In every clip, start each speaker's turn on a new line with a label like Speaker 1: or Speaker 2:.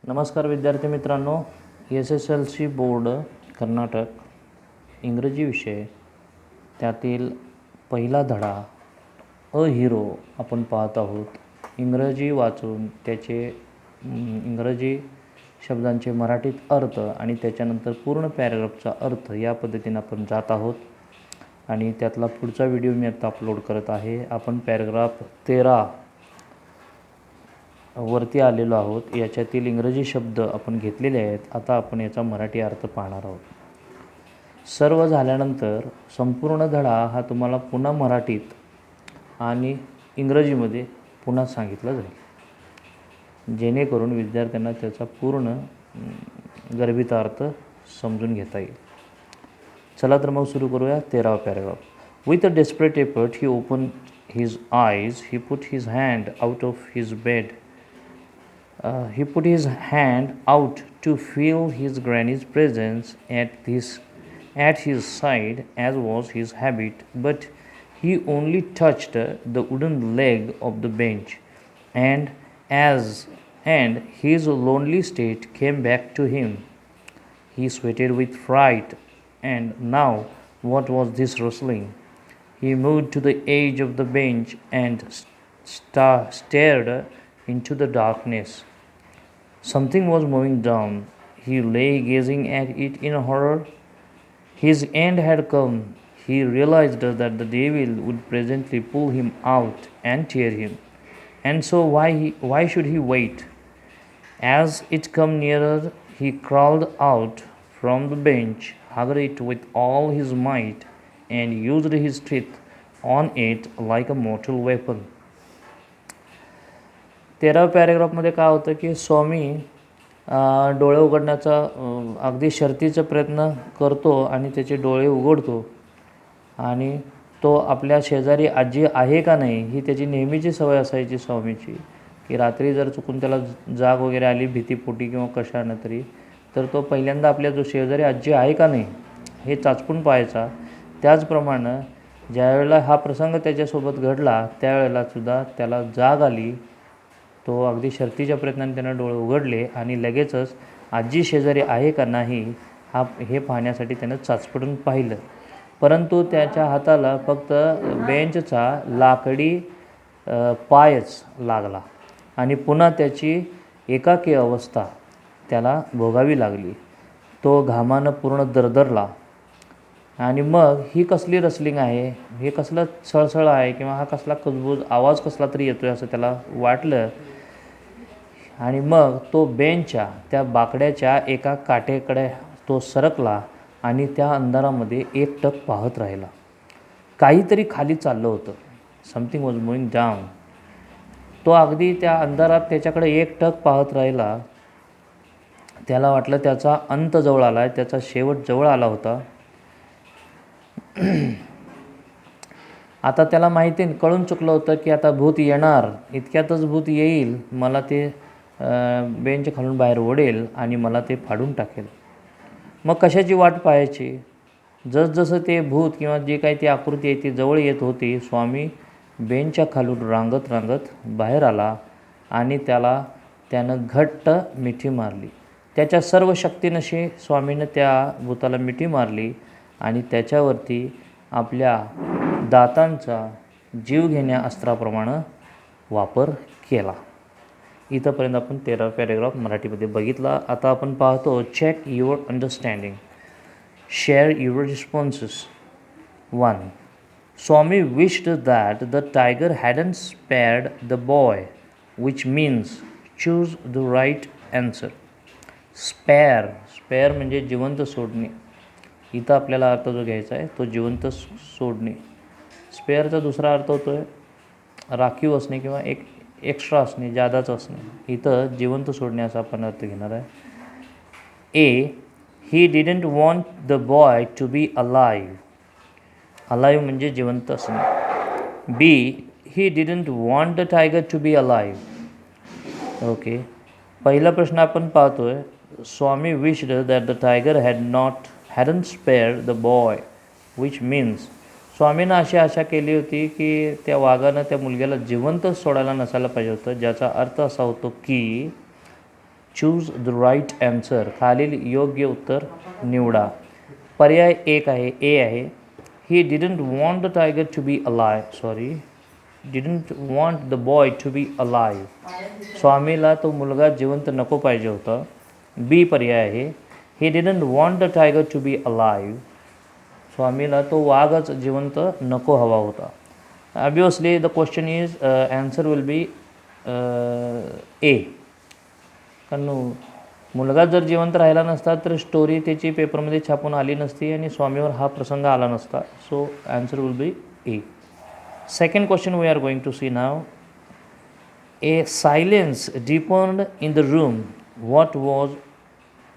Speaker 1: नमस्कार विद्यार्थी मित्रांनो, SSLC बोर्ड कर्नाटक इंग्रजी विषय त्यातील पहिला धडा अ हिरो आपण पाहत आहोत. इंग्रजी वाचून त्याचे इंग्रजी शब्दांचे मराठीत अर्थ आणि त्याच्यानंतर पूर्ण पॅराग्राफचा अर्थ या पद्धतीने आपण जात आहोत आणि त्यातला पुढचा व्हिडिओ मी आता अपलोड करत आहे. आपण पॅराग्राफ 13 वरती आलेलो आहोत. याच्यातील इंग्रजी शब्द आपण घेतलेले आहेत. आता आपण याचा मराठी अर्थ पाहणार आहोत. सर्व झाल्यानंतर संपूर्ण धडा हा तुम्हाला पुन्हा मराठीत आणि इंग्रजीमध्ये पुन्हा सांगितला जाईल, जेणेकरून विद्यार्थ्यांना त्याचा पूर्ण गर्भित अर्थ समजून घेता येईल. चला तर मग सुरू करूया. 13वा paragraph. With a desperate effort he open his eyes, he put his hand out of his bed. He put his hand out to feel his granny's presence at his side, as was his habit, but he only touched the wooden leg of the bench, and his lonely state came back to him. He sweated with fright, and now what was this rustling? He moved to the edge of the bench and stared into the darkness. Something was moving down. He lay gazing at it in horror. His end had come. He realized that the devil would presently pull him out and tear him. And so why should he wait? As it came nearer, he crawled out from the bench, hugged it with all his might, and used his teeth on it like a mortal weapon. 13व्या पॅरेग्राफमध्ये काय होतं की स्वामी डोळे उघडण्याचा अगदी शर्तीचा प्रयत्न करतो आणि त्याचे डोळे उघडतो आणि तो आपल्या शेजारी आजी आहे का नाही ही त्याची नेहमीची सवय असायची स्वामीची, की रात्री जर चुकून त्याला जाग वगैरे आली भीतीपोटी किंवा कशानं तरी, तर तो पहिल्यांदा आपल्या जो शेजारी आजी आहे का नाही हे चाचपून पाहायचा. त्याचप्रमाणे ज्यावेळेला हा प्रसंग त्याच्यासोबत घडला त्यावेळेलासुद्धा त्याला जाग आली. तो अगदी शर्तीच्या प्रयत्नाने त्यानं डोळे उघडले आणि लगेचच आजी शेजारी आहे का नाही हे पाहण्यासाठी त्यानं चाचपडून पाहिलं. परंतु त्याच्या हाताला फक्त बेंचचा लाकडी पायच लागला आणि पुन्हा त्याची एकाकी अवस्था त्याला भोगावी लागली. तो घामानं पूर्ण दरदरला आणि मग ही कसली रसलिंग आहे, हे कसलं सळसळ आहे किंवा हा कसला कुजबूज आवाज कसला तरी येतो आहे असं त्याला वाटलं. आणि मग तो बेंचच्या त्या बाकड्याच्या एका काठेकडे तो सरकला आणि त्या अंधारामध्ये एकटक पाहत राहिला. काहीतरी खाली चाललं होतं. Something was moving down. तो अगदी त्या अंधारात त्याच्याकडे एकटक पाहत राहिला. त्याला वाटलं त्याचा अंत जवळ आला आहे, त्याचा शेवट जवळ आला होता. आता त्याला माहिती कळून चुकलं होतं की आता भूत येणार, इतक्यातच भूत येईल, मला ते बेंच खालून बाहेर ओढेल आणि मला ते फाडून टाकेल. मग कशाची वाट पाहायची? जसजसं ते भूत किंवा जे काही ती आकृती आहे ती जवळ येत होती, स्वामी बेंचच्या खालून रांगत रांगत बाहेर आला आणि त्यानं घट्ट मिठी मारली. त्याच्या सर्व शक्तीनशी स्वामीनं त्या भूताला मिठी मारली आणि त्याच्यावरती आपल्या दातांचा जीवघेण्या अस्त्राप्रमाणे वापर केला. इथंपर्यंत आपण 13वा पॅरेग्राफ मराठीमध्ये बघितला. आता आपण पाहतो check your understanding, share your responses. 1. Swami wished that the tiger hadn't spared the boy, which means choose the right answer. Spare म्हणजे जिवंत सोडणे. इथं आपल्याला अर्थ जो घ्यायचा आहे तो जिवंत सोडणे. स्पेअरचा दुसरा अर्थ होतो आहे राखीव असणे किंवा एक एक्स्ट्रा असणे, जादाच असणे. इथं जिवंत सोडणे असा आपण अर्थ घेणार आहे. A. He didn't want the boy to be alive. Alive म्हणजे जिवंत असणे. B. He didn't want the tiger to be alive. Okay. पहिला प्रश्न आपण पाहतो आहे. Swami wished that the tiger hadn't spared the boy, which means स्वामीनं अशी आशा केली होती की त्या वाघानं त्या मुलग्याला जिवंत सोडायला नसायला पाहिजे होतं, ज्याचा अर्थ असा होतो की चूज द राईट ॲन्सर. खालील योग्य उत्तर निवडा. पर्याय एक आहे, ए आहे. He didn't want the tiger to be alive. Didn't want the boy to be alive. स्वामीला तो मुलगा जिवंत नको पाहिजे होता. बी पर्याय आहे. He didn't want the tiger to be alive. स्वामीला तो वाघच जिवंत नको हवा होता. Obviously the question is answer will be A. कारण मुलगा जर जिवंत राहिला नसता तर स्टोरी त्याची पेपरमध्ये छापून आली नसती आणि स्वामीवर हा प्रसंग आला नसता. So answer will be A. Second question we are going to see now. A silence deepened in the room. What was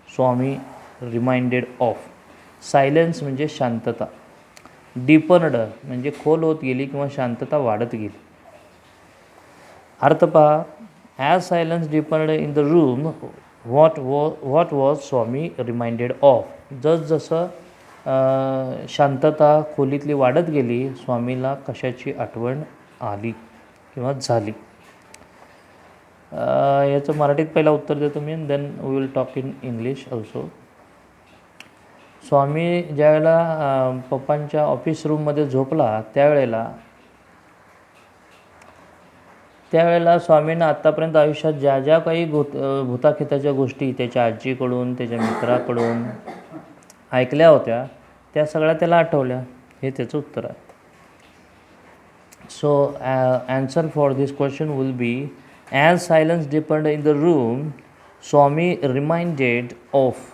Speaker 1: Swami reminded of? Silence म्हणजे शांतता. डीपनड म्हणजे खोल होत गेली किंवा शांतता वाढत गेली. अर्थ पहा. As silence deepened in the room what was Swami reminded of. जसजसं शांतता खोलीतली वाढत गेली, स्वामीला कशाची आठवण आली किंवा झाली. याचं मराठीत पहिला उत्तर देतो मी, then we will talk in English also. Swami ज्यावेळेला पप्पांच्या ऑफिस रूममध्ये झोपला त्यावेळेला स्वामींना आत्तापर्यंत आयुष्यात ज्या ज्या काही भूताखिताच्या गोष्टी त्याच्या आजीकडून, त्याच्या मित्राकडून ऐकल्या होत्या, त्या सगळ्या त्याला आठवल्या. हे त्याचं उत्तर आहे. So answer for this question will be as silence depend in the room, Swami reminded of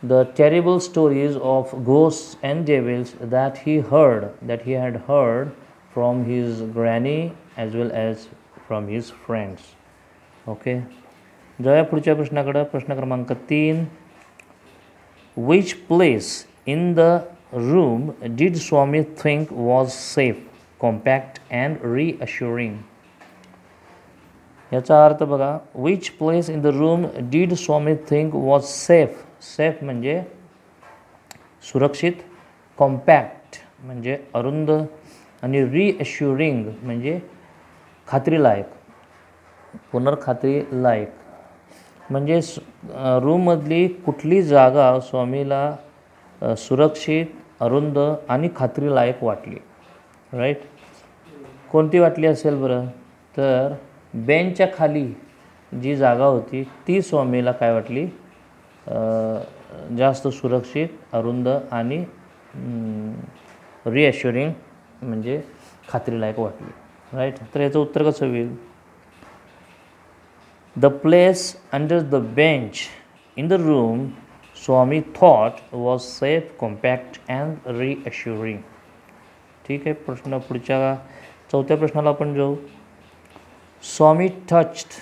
Speaker 1: the terrible stories of ghosts and devils that he had heard from his granny as well as from his friends. Okay, जाऊया पुढच्या प्रश्नाकडे. प्रश्न क्रमांक 3. Which place in the room did Swami think was safe, compact and reassuring? याचा अर्थ बघा. Which place in the room did Swami think was safe. Safe म्हणजे सुरक्षित, कॉम्पॅक्ट म्हणजे अरुंद आणि रिअश्युरिंग म्हणजे खात्रीलायक, पुनर्खात्रीलायक. म्हणजे रूममधली कुठली जागा स्वामीला सुरक्षित, अरुंद आणि खात्रीलायक वाटली. राईट. कोणती वाटली असेल बरं? तर बेंचच्या खाली जी जागा होती ती स्वामीला काय वाटली? जास्त सुरक्षित, अरुंद आणि रिअश्युरिंग म्हणजे खात्रीलायक वाटली. राईट. तर याचं उत्तर कसं होईल? The place under the bench in the room Swami thought was safe, compact and reassuring. ठीक आहे. प्रश्न पुढच्या चौथ्या प्रश्नाला आपण जाऊ. Swami touched ...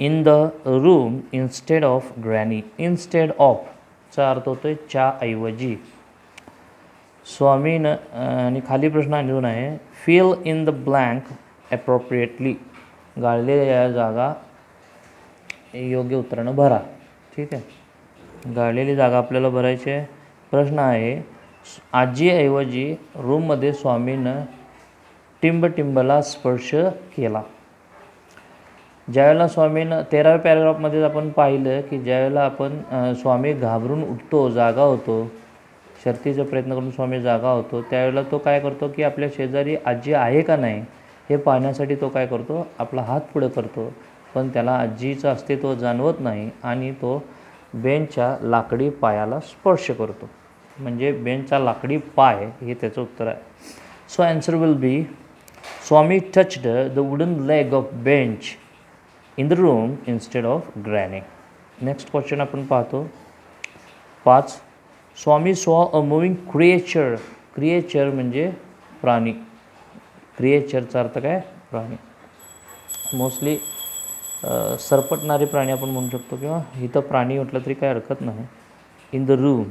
Speaker 1: in the room instead of granny. Instead of चा अर्थ होतो च्या ऐवजी. स्वामीनं आणि खाली प्रश्न आणून आहे फिल इन द ब्लँक ॲप्रोप्रिएटली. गाळलेल्या जागा योग्य उत्तरानं भरा. ठीक आहे. गाळलेली जागा आपल्याला भरायची आहे. प्रश्न आहे आजीऐवजी रूममध्ये स्वामीनं टिंबला स्पर्श केला. ज्यावेळेला स्वामीनं 13व्या पॅरेग्राफमध्ये आपण पाहिलं की ज्यावेळेला आपण स्वामी घाबरून उठतो, जागा होतो, शर्थीचा प्रयत्न करून स्वामी जागा होतो, त्यावेळेला तो काय करतो की आपल्या शेजारी आजी आहे का नाही हे पाहण्यासाठी तो काय करतो? आपला हात पुढे करतो. पण त्याला आजीचं अस्तित्व जाणवत नाही आणि तो बेंचच्या लाकडी पायाला स्पर्श करतो. म्हणजे बेंचचा लाकडी पाय हे त्याचं उत्तर आहे. So answer will B Swami touched the wooden leg of bench in the room instead of granny. Next question आपण पाहतो. 5. स्वामी saw a moving creature. Creature म्हणजे प्राणी. क्रिएचरचा अर्थ काय? प्राणी. मोस्टली सरपटणारे प्राणी आपण म्हणू शकतो किंवा इथं प्राणी म्हटलं तरी काय हरकत नाही. In the room.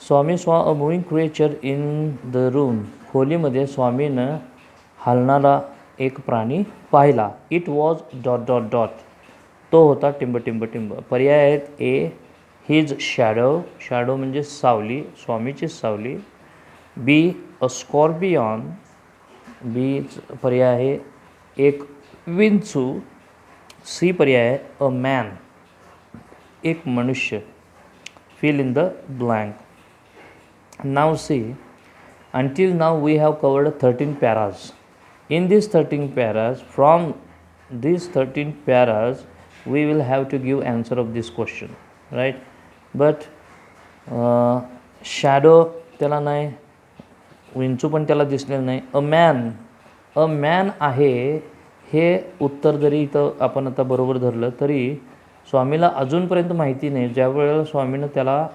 Speaker 1: Swami saw a moving creature in the room. खोलीमध्ये स्वामीनं हलणारा एक प्राणी पाहिला. इट वॉज ... तो होता टिंब. पर्याय आहेत. ए हिज शॅडो. शॅडो म्हणजे सावली, स्वामीची सावली. Be a scorpion. बी पर्याय आहे एक विंचू. सी पर्याय आहे अ मॅन, एक मनुष्य. Fill in the blank. Now C, until now we have covered 13 paras. In these 13 paras, from these 13 paras we will have to give answer of this question, right? But shadow त्याला नाही, विंचू पण त्याला दिसलेलं नाही. A man आहे हे उत्तर जरी इथं आपण आता बरोबर धरलं तरी स्वामीला अजूनपर्यंत माहिती नाही. ज्या वेळेला स्वामीनं त्याला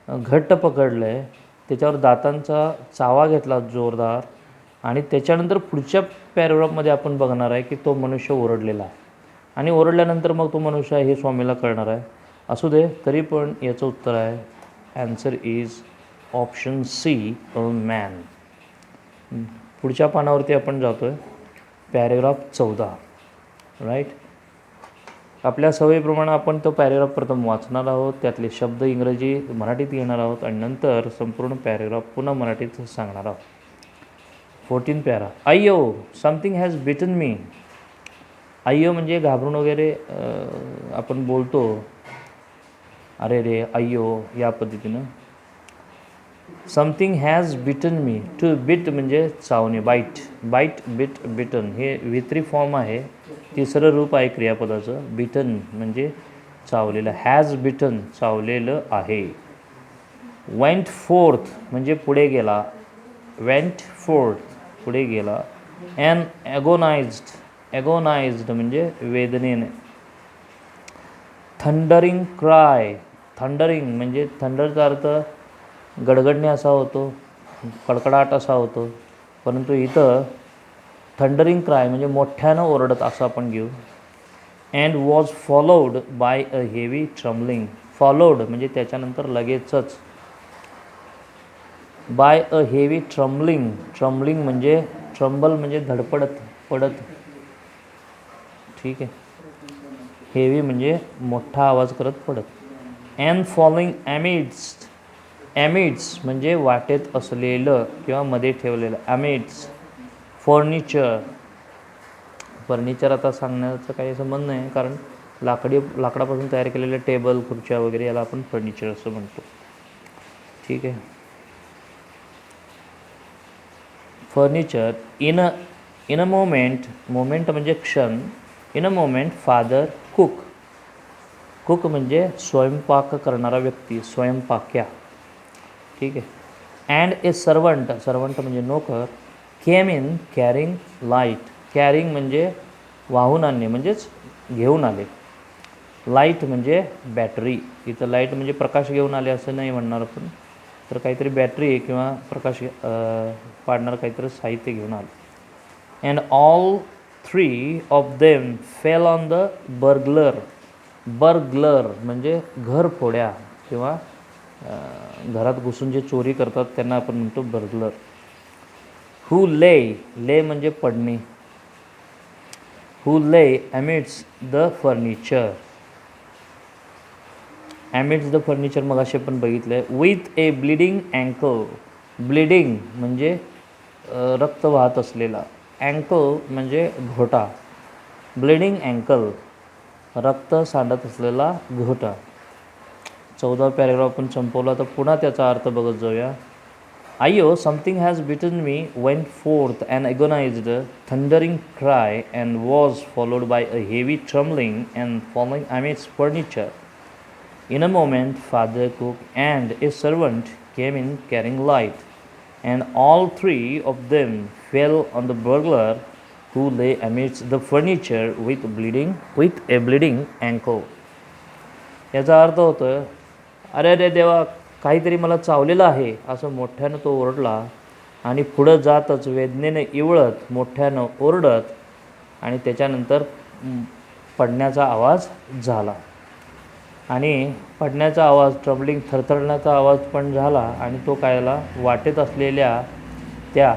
Speaker 1: घट्ट पकडलं आहे, त्याच्यावर दातांचा चावा घेतला जोरदार, आणि त्याच्यानंतर पुढच्या पॅरेग्राफमध्ये आपण बघणार आहे की तो मनुष्य ओरडलेला आहे, आणि ओरडल्यानंतर मग तो मनुष्य आहे हे स्वामीला कळणार आहे. असू दे, तरी पण याचं उत्तर आहे answer is option C a man. पुढच्या पानावरती आपण जातो आहे, पॅरेग्राफ 14. राईट. आपल्या सवयीप्रमाणे आपण तो पॅरेग्राफ प्रथम वाचणार आहोत, त्यातले शब्द इंग्रजी मराठीत घेणार आहोत, आणि नंतर संपूर्ण पॅरेग्राफ पुन्हा मराठीत सांगणार आहोत. 14 पॅरा. अय्यो समथिंग हॅज बिटन मी. अय्यो म्हणजे घाबरून वगैरे आपण बोलतो, अरे रे अय्यो, या पद्धतीनं. Something has bitten me. To bite म्हणजे चावणे, बाईट. बाईट, बिट, बिटन हे V3 फॉर्म आहे, तिसरं रूप आहे क्रियापदाचं. बिटन म्हणजे चावलेलं. हॅज बिटन चावलेलं आहे. वेंट फोर्थ म्हणजे पुढे गेला. वेंट फोर्थ पुढे गेला. ॲन ॲगोनाइज्ड. ॲगोनाइज्ड म्हणजे वेदनेने. Thundering cry. थंडरिंग म्हणजे थंडरचा अर्थ गडगडणे असा होतो, कडकडाट असा होतो, परंतु इथं थंडरिंग क्राय म्हणजे मोठ्यानं ओरडत असं आपण घेऊ. And was followed by a heavy tumbling. Followed म्हणजे त्याच्यानंतर लगेचच. By a heavy tumbling. Tumbling म्हणजे ट्रम्बल म्हणजे धडपडत, पडत. ठीक आहे. हेवी म्हणजे मोठा आवाज करत पडत. And following ॲमिड्स. ॲमिड्स म्हणजे वाटेत असलेलं किंवा मध्ये ठेवलेलं. ॲमिड्स. फर्निचर. फर्निचर आता सांगण्याचा काही संबंध नाही, कारण लाकडापासून तयार केलेले टेबल, खुर्च्या वगैरे याला आपण फर्निचर असं म्हणतो. ठीक आहे. Furniture. In a moment. Moment म्हणजे क्षण. In a moment father cook. Cook म्हणजे स्वयंपाक करणारा व्यक्ती, स्वयंपाक्या. ठीक आहे. And a servant. सर्वंट म्हणजे नोकर. केम इन कॅरिंग लाईट. कॅरिंग म्हणजे वाहून आणणे, म्हणजेच घेऊन आले. लाईट म्हणजे बॅटरी. इथं लाईट म्हणजे प्रकाश घेऊन आले असं नाही म्हणणार आपण, तर काहीतरी बॅटरी किंवा प्रकाश पाडणारं काहीतरी साहित्य घेऊन आलं. And all 3 of them fell on the burglar. Burglar म्हणजे घरफोड्या किंवा घरात घुसून जे चोरी करतात त्यांना आपण म्हणतो बर्गलर. हू ले. ले म्हणजे पडणे. Who lay amidst the furniture. Amidst the furniture मग असे पण बघितलं आहे. With a bleeding ankle. Bleeding म्हणजे रक्त वाहत असलेला. अँकल म्हणजे घोटा. ब्लिडिंग अँकल रक्त सांडत असलेला घोटा. 14 पॅरेग्राफ आपण संपवला, तर पुन्हा त्याचा अर्थ बघत जाऊया. अय्यो something has bitten me went forth and agonized thundering cry and was followed by a heavy tumbling and following amidst furniture. In a moment, father cook and a servant came in carrying light, and all 3 of them fell on the burglar, who lay amidst the furniture with a bleeding ankle. याचा अर्थ होतं, अरे रे देवा, काहीतरी मला चावलेलं आहे असं मोठ्यानं तो ओरडला, आणि पुढं जातच वेदनेने इवळत मोठ्यानं ओरडत, आणि त्याच्यानंतर पडण्याचा आवाज झाला. आणि पडण्याचा आवाज, ट्रबलिंग, थरथरण्याचा आवाज पण झाला, आणि तो कायला वाटेत असलेल्या त्या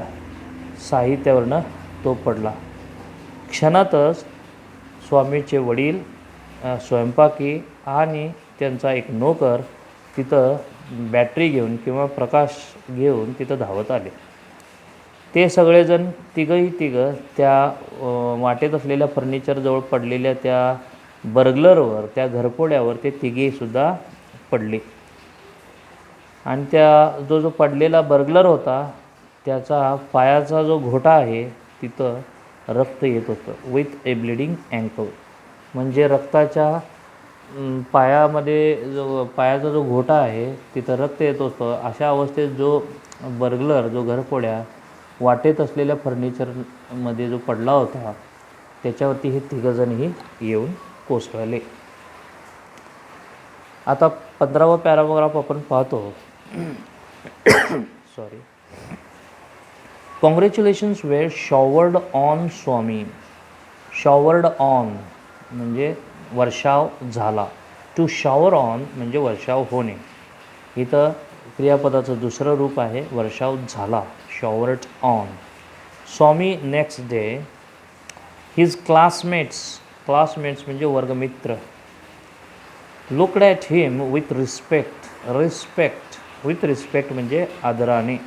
Speaker 1: साहित्यावरनं तो पडला. क्षणातच स्वामीचे वडील, स्वयंपाकी आणि त्यांचा एक नोकर तिथं बॅटरी घेऊन किंवा प्रकाश घेऊन तिथं धावत आले. ते सगळेजण तिघं त्या वाटेत असलेल्या फर्निचरजवळ पडलेल्या त्या बर्गलरवर, त्या घरफोड्यावर ते तिघेसुद्धा पडले. आणि जो पडलेला बर्गलर होता त्याचा पायाचा जो घोटा आहे तिथं रक्त येत होतं, विथ ए ब्लिडिंग अँकल. म्हणजे रक्ताच्या पायाचा जो घोटा आहे तिथं रक्त येत होतं. अशा अवस्थेत जो बर्गलर, जो घरफोड्या वाटेत असलेल्या फर्निचरमध्ये जो पडला होता त्याच्यावरती हे तिघंजणही येऊन कोसळले. आता 15वा पॅराग्राफ आपण पाहतो. Sorry. Congratulations were showered on Swami. Showered on म्हणजे वर्षाव झाला. टू शॉवर ऑन म्हणजे वर्षाव होणे. इथं क्रियापदाचं दुसरं रूप आहे वर्षाव झाला, showered on. Swami next day his classmates म्हणजे वर्गमित्र looked at him with respect म्हणजे आदराने.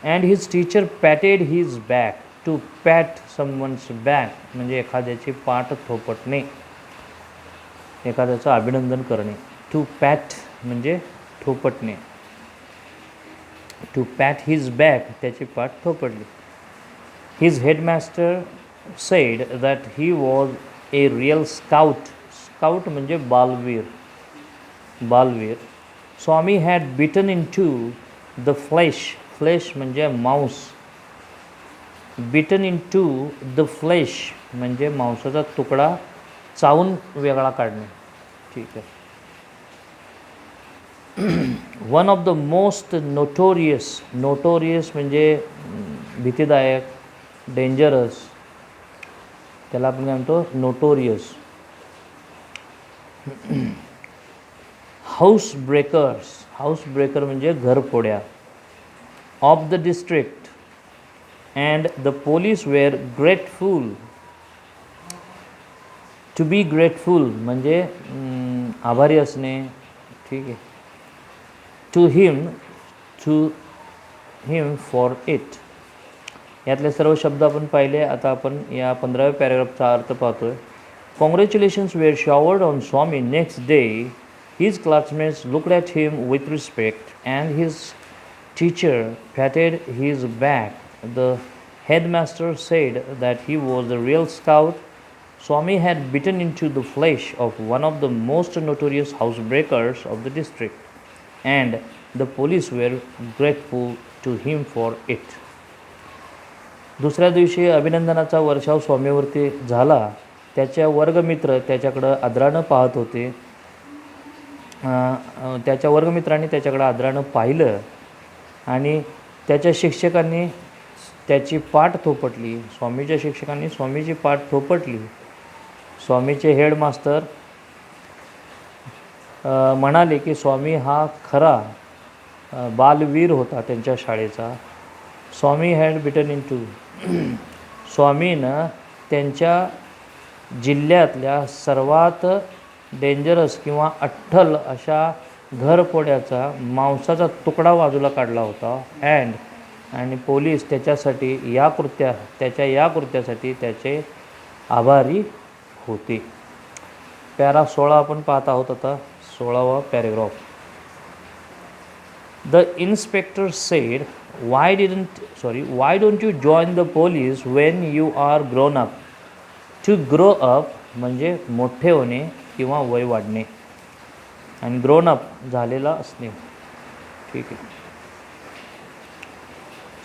Speaker 1: and his teacher patted his back. to pat someone's back म्हणजे एखाद्याची पाठ थोपटणे, एखाद्याचं अभिनंदन करणे. to pat म्हणजे थोपटणे. to pat his back त्याची पाठ थोपटली. his headmaster said that he was a real scout. Scout म्हणजे बालवीर. Swami had bitten into the flesh म्हणजे मांस. Bitten into the flesh म्हणजे मांसाचा तुकडा चावून वेगळा काढणे. ठीक आहे. One of the most notorious म्हणजे भीतीदायक, डेंजरस, त्याला आपण काय म्हणतो नोटोरियस. हाऊस ब्रेकर म्हणजे घरफोड्या. Of the district. And the police were grateful. To be grateful म्हणजे आभारी असणे. ठीक आहे. To him for it. यातले सर्व शब्द आपण पाहिले. आता आपण या 15व्या पॅराग्राफचा अर्थ पाहतोय. Congratulations were showered on Swami next day. His classmates looked at him with respect, and his teacher patted his back. The headmaster said that he was a real scout. Swami had bitten into the flesh of one of the most notorious housebreakers of the district, and the police were grateful to him for it. दुसऱ्या दिवशी अभिनंदनाचा वर्षाव स्वामीवरती झाला. त्याच्या वर्गमित्र त्याच्याकडं आदरानं पाहत होते. त्याच्या वर्गमित्रांनी त्याच्याकडं आदरानं पाहिलं आणि त्याच्या शिक्षकांनी त्याची पाठ थोपटली. स्वामीच्या शिक्षकांनी स्वामीची पाठ थोपटली. स्वामीचे हेडमास्टर म्हणाले की स्वामी हा खरा बालवीर होता त्यांच्या शाळेचा. स्वामी हॅड बिटन इन टू. स्वामीनं त्यांच्या जिल्ह्यातल्या सर्वात डेंजरस किंवा अट्टल अशा घरफोड्याचा मांसाचा तुकडा बाजूला काढला होता. आणि पोलीस त्याच्या या कृत्यासाठी त्याचे आभारी होते. पॅरा 16 आपण पाहत आहोत आता. 16वा paragraph. The inspector said why don't you join the police when you are grown up. To grow up म्हणजे मोठे होणे किंवा वय वाढणे, आणि ग्रोन अप झालेला असणे. ठीक आहे.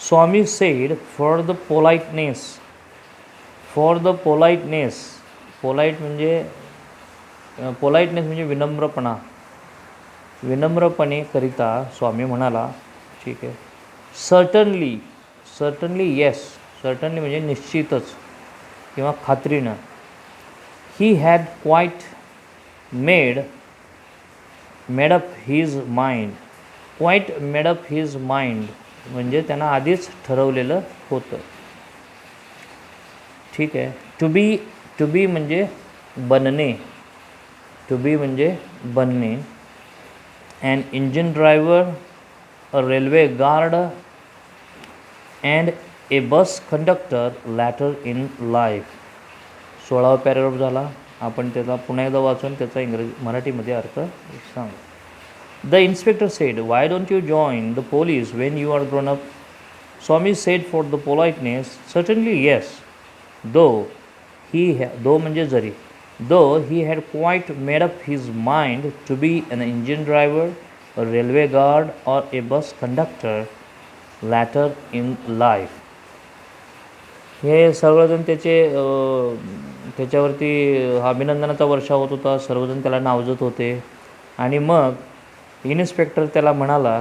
Speaker 1: Swami said for the politeness. Polite म्हणजे विनम्रपणेकरिता स्वामी म्हणाला. ठीक आहे. Certainly yes. सर्टनली म्हणजे निश्चितच किंवा खात्रीनं. He had quite made up his mind. म्हणजे त्यांना आधीच ठरवलेलं होतं. ठीक आहे. टू बी म्हणजे बनणे. an engine driver, a railway guard, and a bus conductor later in life. 16वा पॅराग्राफ झाला. आपण त्याला पुन्हा एकदा वाचून त्याचा मराठीमध्ये अर्थ सांग. The inspector said, why don't you join the police when you are grown up? Swami said for the politeness, certainly yes, though though म्हणजे जरी, though he had quite made up his mind to be an engine driver, a railway guard, or a bus conductor later in life. हे सर्वजण त्याच्यावरती अभिनंदनाचा वर्षा होत होता. सर्वजण त्याला नावजत होते. आणि मग इन्स्पेक्टर त्याला म्हणाला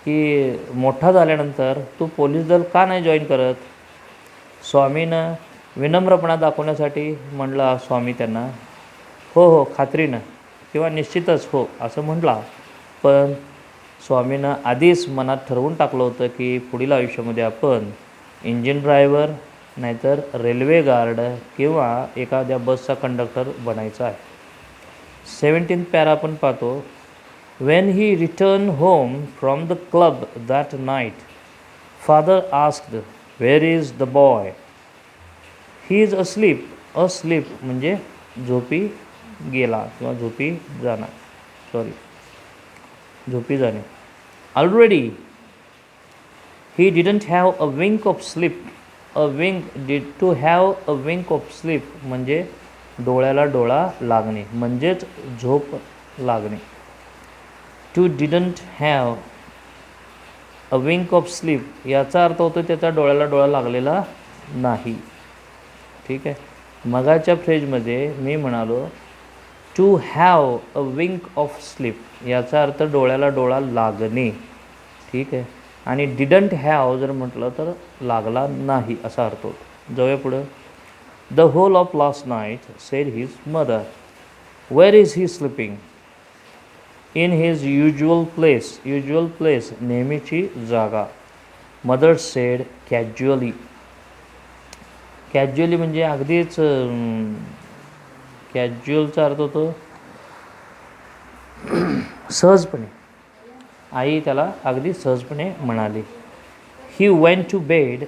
Speaker 1: की मोठा झाल्यानंतर तू पोलीस दल का नाही जॉईन करत? स्वामीनं विनम्रपणा दाखवण्यासाठी म्हणला स्वामी त्यांना, हो हो खात्रीनं किंवा निश्चितच हो असं म्हटला. पण स्वामीनं आधीच मनात ठरवून टाकलं होतं की पुढील आयुष्यामध्ये आपण इंजिन ड्रायव्हर नाहीतर रेल्वे गार्ड किंवा एखाद्या बसचा कंडक्टर बनायचा आहे. 17th पॅरा आपण पाहतो. When he return home from the club that night, father asked, where is the boy? He is asleep. Asleep म्हणजे झोपी गेला किंवा झोपी जाणार, झोपी जाणे. Already he didn't have a wink of sleep. To have a wink of sleep म्हणजे डोळ्याला डोळा लागणे म्हणजेच झोप लागणे. To didn't have a wink of sleep याचा अर्थ होतो त्याचा डोळ्याला डोळा लागलेला नाही. ठीक आहे. मगाच्या फ्रेजमध्ये मी म्हणालो to have a wink of sleep याचा अर्थ डोळ्याला डोळा लागणे. ठीक आहे. आणि डिडंट हॅव जर म्हटलं तर लागला नाही असा अर्थ होतो. जाऊया पुढं. The whole of last night said his mother, where is he sleeping? In his usual place. Usual place नेहमीची जागा. Mother said casually. कॅज्युअली म्हणजे अगदीच कॅज्युअलचा अर्थ होतो सहजपणे. आई त्याला अगदी सहजपणे म्हणाली. He went to bed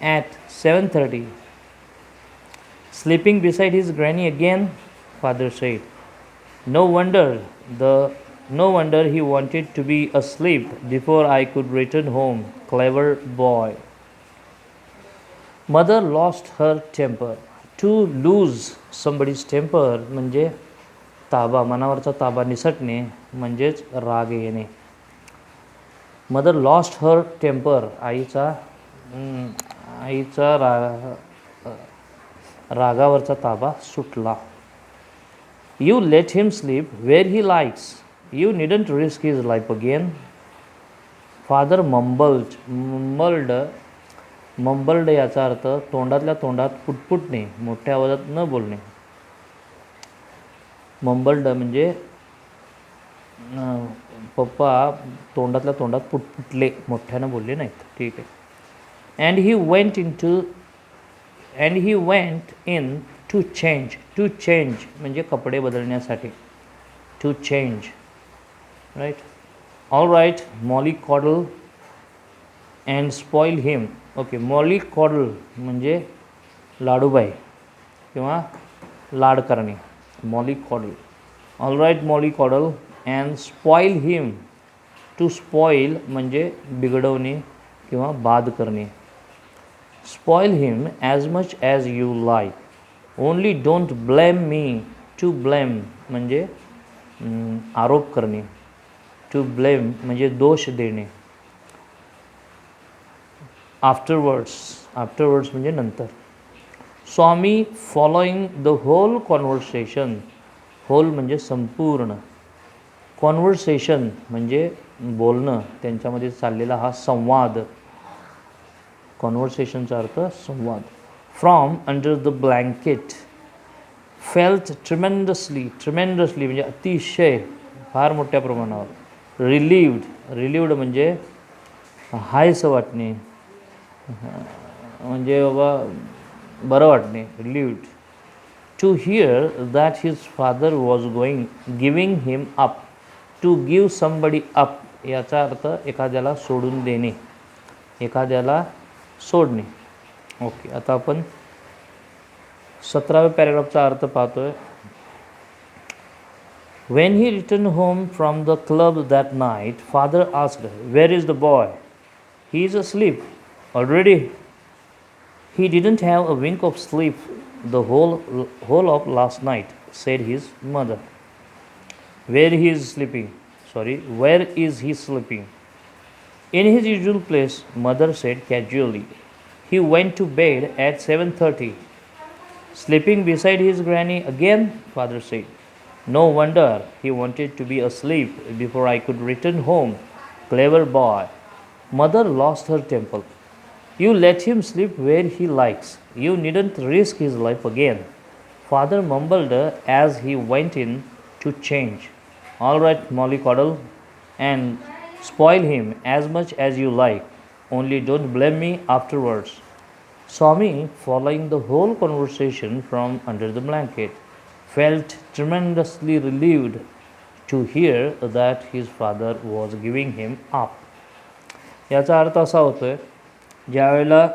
Speaker 1: at 7:30, sleeping beside his granny again, father said. No wonder he wanted to be asleep before I could return home, clever boy. Mother lost her temper. To lose somebody's temper म्हणजे ताबा, मनावरचा ताबा निसटणे म्हणजेच राग येणे. Mother lost her temper आईचा रागावरचा ताबा सुटला. You let him sleep where he likes. You needn't risk his life again. Father mumbled याचा अर्थ तोंडातल्या तोंडात पुटपुटणे, मोठ्या आवाजात न बोलणे. मम्बल्ड म्हणजे पप्पा तोंडातल्या तोंडात पुटपुटले, मोठ्यानं बोलले नाहीत. ठीक आहे. And he went in to change. To change म्हणजे कपडे बदलण्यासाठी. To change, right. All right, mollycoddle and spoil him. Okay, mollycoddle म्हणजे लाडूबाई किंवा लाड करणे. Mollycoddle. All right, mollycoddle and spoil him. To spoil म्हणजे बिघडवणे किंवा बाद करणे. Spoil him as much as you like. Only don't blame me. To blame म्हणजे आरोप करणे. टू ब्लेम म्हणजे दोष देणे. आफ्टरवर्ड्स म्हणजे नंतर. Swami following the whole conversation. Whole म्हणजे संपूर्ण. कॉन्व्हर्सेशन म्हणजे बोलणं, त्यांच्यामध्ये चाललेला हा संवाद. कॉन्व्हर्सेशनचा अर्थ संवाद. From under the blanket. Felt tremendously. Tremendously म्हणजे अतिशय, फार मोठ्या प्रमाणावर. रिलीव्ड म्हणजे हायसं वाटणे, म्हणजे बाबा बरं वाटणे. Relieved. To hear that his father was giving him up. To give somebody up याचा अर्थ एखाद्याला सोडून देणे, एखाद्याला सोडणे. ओके, आता आपण 17व्या पॅरेग्राफचा अर्थ पाहतोय. When he returned home from the club that night, father asked, "Where is the boy?" "He is asleep already." "He didn't have a wink of sleep the whole of last night," said his mother. Where is he sleeping? In his usual place, mother said casually. He went to bed at 7:30. Sleeping beside his granny again, father said. No wonder he wanted to be asleep before I could return home. Clever boy. Mother lost her temper. You let him sleep where he likes. You needn't risk his life again. Father mumbled as he went in to change. All right, mollycoddle, and spoil him as much as you like. Only don't blame me afterwards. Swami, following the whole conversation from under the blanket, felt tremendously relieved to hear that his father was giving him up. याचा अर्थ असा होतोय, ज्यावेळेला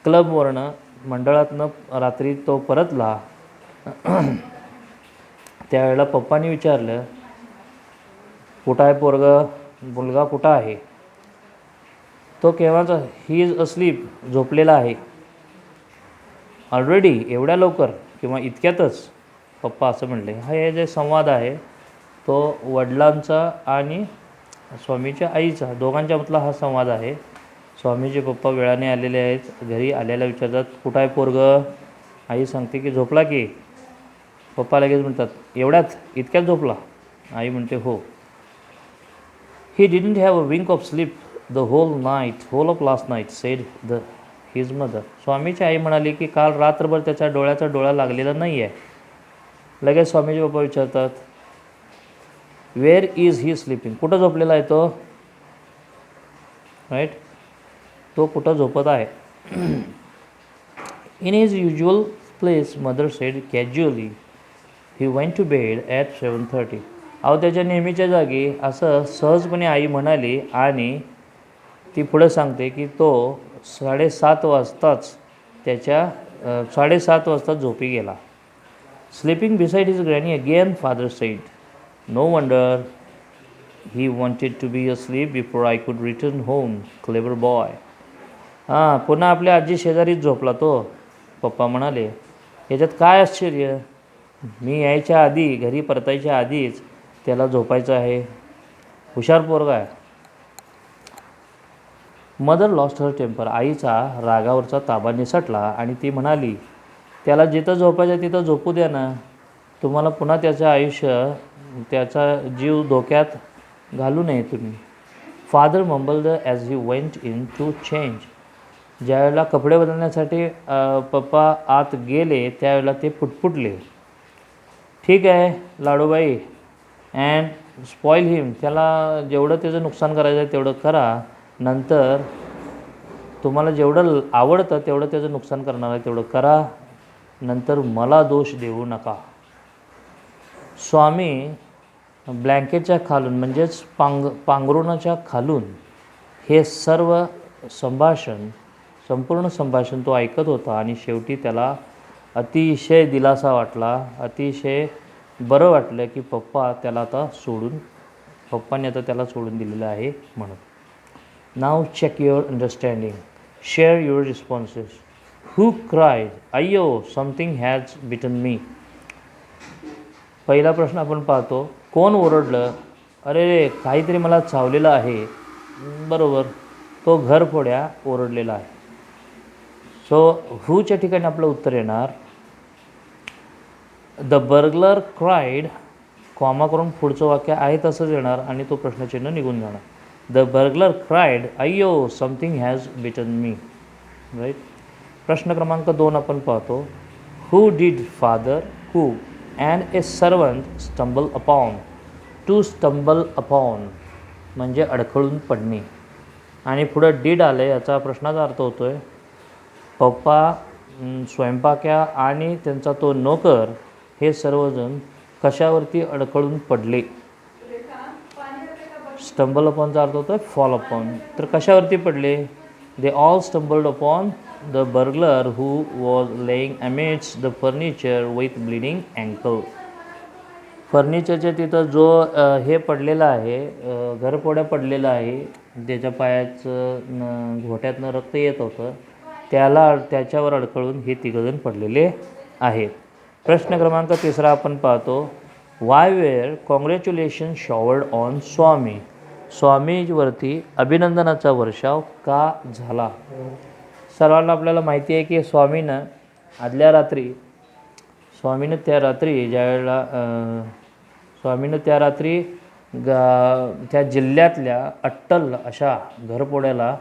Speaker 1: क्लबवरनं मंडळातनं रात्री तो परतला त्यावेळेला पप्पानी विचारलं, कुठं आहे मुलगा कुठं आहे? तो केव्हाचा? ही इज अस्लीप, झोपलेला आहे. ऑलरेडी, एवढ्या लवकर किंवा इतक्यातच, पप्पा असं म्हणले. हे जे संवाद आहे तो वडिलांचा आणि स्वामीच्या आईचा, दोघांच्यामधला हा संवाद आहे. स्वामीचे पप्पा वेळाने आलेले आहेत. घरी आल्याला विचारतात, कुठं आहे पोरगं? आई सांगते की झोपला की. पप्पा लगेच म्हणतात, इतक्यात झोपला? आई म्हणते हो. He didn't have a wink of sleep the whole of last night, said his mother. स्वामीची आई म्हणाली की काल रात्रभर त्याच्या डोळ्याचा डोळा लागलेला नाही आहे. लगेच स्वामीचे पप्पा विचारतात, वेअर इज ही स्लीपिंग? कुठं झोपलेला आहे तो? राईट, तो कुठं झोपत आहे? In his usual place, mother said casually. He went to bed at 7:30. त्याच्या नेहमीच्या जागी, असं सहजपणे आई म्हणाली आणि ती पुढे सांगते की तो 7:30 वाजताच 7:30 वाजता झोपी गेला. Sleeping beside his granny again, father said. No wonder he wanted to be asleep before I could return home. Clever boy. पुन्हा आपल्या आजी शेजारीच झोपला तो, पप्पा म्हणाले. याच्यात काय आश्चर्य? मी यायच्या आधी, घरी परतायच्या आधीच त्याला झोपायचं आहे. हुशार पोरगा आहे. Mother lost her temper. आईचा रागावरचा ताबा निसटला आणि ती म्हणाली, त्याला जिथं झोपायचं तिथं झोपू द्या ना. तुम्हाला पुन्हा त्याचं आयुष्य, त्याचा जीव धोक्यात घालू नये तुम्ही. Father mumbled as he went in to change. ज्यावेळेला कपडे बदलण्यासाठी पप्पा आत गेले त्यावेळेला ते पुटपुटले. ठीक आहे लाडूबाई, अँड स्पॉईल हिम. त्याला जेवढं त्याचं नुकसान करायचं आहे तेवढं करा. नंतर तुम्हाला जेवढं आवडतं तेवढं त्याचं नुकसान करणार आहे तेवढं करा. नंतर मला दोष देऊ नका. स्वामी ब्लँकेटच्या खालून, म्हणजेच पांघरुणाच्या खालून हे सर्व संपूर्ण संभाषण तो ऐकत होता आणि शेवटी त्याला अतिशय दिलासा वाटला, अतिशय बरं वाटलं की पप्पांनी आता त्याला सोडून दिलेलं आहे म्हणून. नाव check your understanding. Share your responses. Who cried? अय्यो, समथिंग हॅज बिटन मी. पहिला प्रश्न आपण पाहतो, कोण ओरडलं? अरे काहीतरी मला चावलेलं आहे. बरोबर, तो घरफोड्या ओरडलेला आहे. सो हूच्या ठिकाणी आपलं उत्तर येणार, द बर्गलर क्राईड, कॉमा करून पुढचं वाक्य आहे तसंच येणार आणि तो प्रश्नचिन्ह निघून जाणार. द बर्गलर क्राईड, अय्यो something has bitten me. Right. प्रश्न क्रमांक 2 आपण पाहतो, who did father, who and a servant stumble upon. To stumble upon म्हणजे अडखळून पडणे आणि पुढं डिड आलं. याचा प्रश्नाचा अर्थ होतो आहे, पप्पा, स्वयंपाक्या आणि त्यांचा तो नोकर हे सर्वजण कशावरती अडखळून पडले. स्टंबल अपॉनचा अर्थ होतो आहे फॉल अपॉन. तर कशावरती पडले? They all stumbled upon the burglar who was laying amidst the furniture with bleeding ankle. फर्निचरच्या तिथं जो हे पडलेला आहे, घरपोड्या पडलेला आहे, त्याच्या पायाचं घोट्यातनं रक्त येत होतं, त्याच्यावर अडकळून हे तिघजण पडलेले आहेत. प्रश्न क्रमांक 3 आपण पाहतो. Y wear congratulation showered on स्वामी. स्वामीवरती अभिनंदनाचा वर्षाव का झाला? सर्वांना आपल्याला माहिती आहे की स्वामीनं त्या रात्री त्या जिल्ह्यातल्या अट्टल अशा घरपोड्याला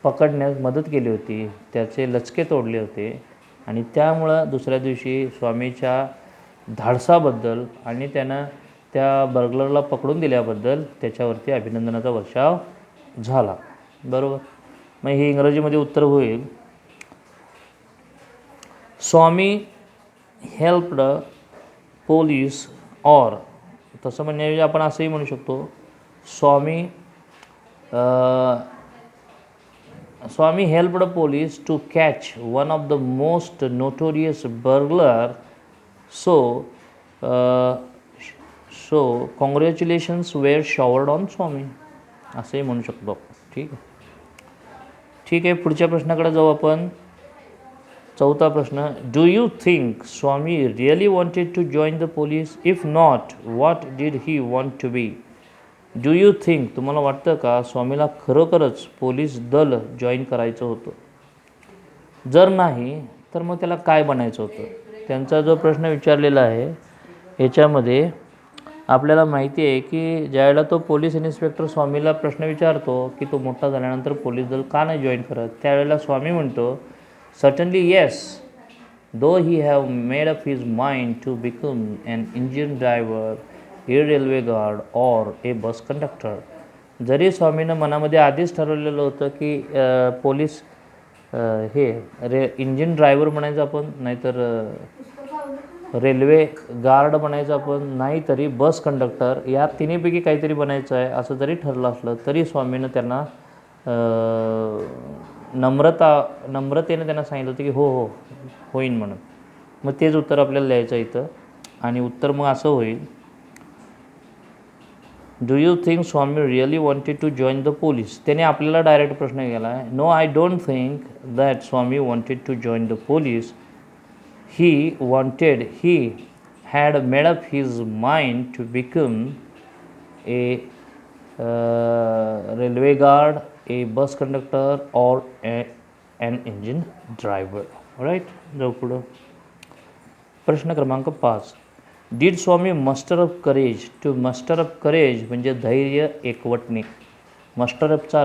Speaker 1: पकडण्यास मदत केली होती, त्याचे लचके तोडले होते आणि त्यामुळं दुसऱ्या दिवशी स्वामीच्या धाडसाबद्दल आणि त्यानं त्या बर्गलरला पकडून दिल्याबद्दल त्याच्यावरती अभिनंदनाचा वर्षाव झाला. बरोबर. मग हे इंग्रजीमध्ये उत्तर होईल. स्वामी हेल्प्ड पोलीस ऑर, तसं म्हणजे आपण असंही म्हणू शकतो, Swami helped police to catch one of the most notorious burglar, so congratulations were showered on Swami, असंही म्हणू शकतो. ठीक आहे. पुढच्या प्रश्नाकडे जाऊ आपण. 4था प्रश्न. Do you think Swami really wanted to join the police? If not, what did he want to be? Do you think, तुम्हाला वाटतं का स्वामीला खरोखरच पोलीस दल जॉईन करायचं होतं? जर नाही तर मग त्याला काय बनायचं होतं? त्यांचा जो प्रश्न विचारलेला आहे याच्यामध्ये आपल्याला माहिती आहे की ज्यावेळेला तो पोलीस इन्स्पेक्टर स्वामीला प्रश्न विचारतो की तो मोठा झाल्यानंतर पोलीस दल का नाही जॉईन करत, त्यावेळेला स्वामी म्हणतो, Certainly yes, though he have made up his mind to become an engine driver, a railway guard or a bus conductor. जरी स्वामीनं मनामध्ये आधीच ठरवलेलं होतं की पोलीस इंजिन ड्रायव्हर म्हणायचं आपण, नाहीतर रेल्वे गार्ड म्हणायचं आपण, नाहीतरी बस कंडक्टर, या तिन्हीपैकी काहीतरी बनायचं आहे असं जरी ठरलं असलं तरी स्वामीनं त्यांना नम्रतेने त्यांना सांगितलं होतं की हो होईन म्हणून. मग तेच उत्तर आपल्याला लिहायचं इथं आणि उत्तर मग असं होईल. Do you think Swami really wanted to join the police? त्याने आपल्याला डायरेक्ट प्रश्न केला आहे. No, I don't think that Swami wanted to join the police. He had made up his mind to become a railway guard, a bus conductor or an engine driver. Right. जाऊ पुढं. प्रश्न क्रमांक 5. Did Swami muster up courage? To muster up courage म्हणजे धैर्य एकवटणे. Muster अपचा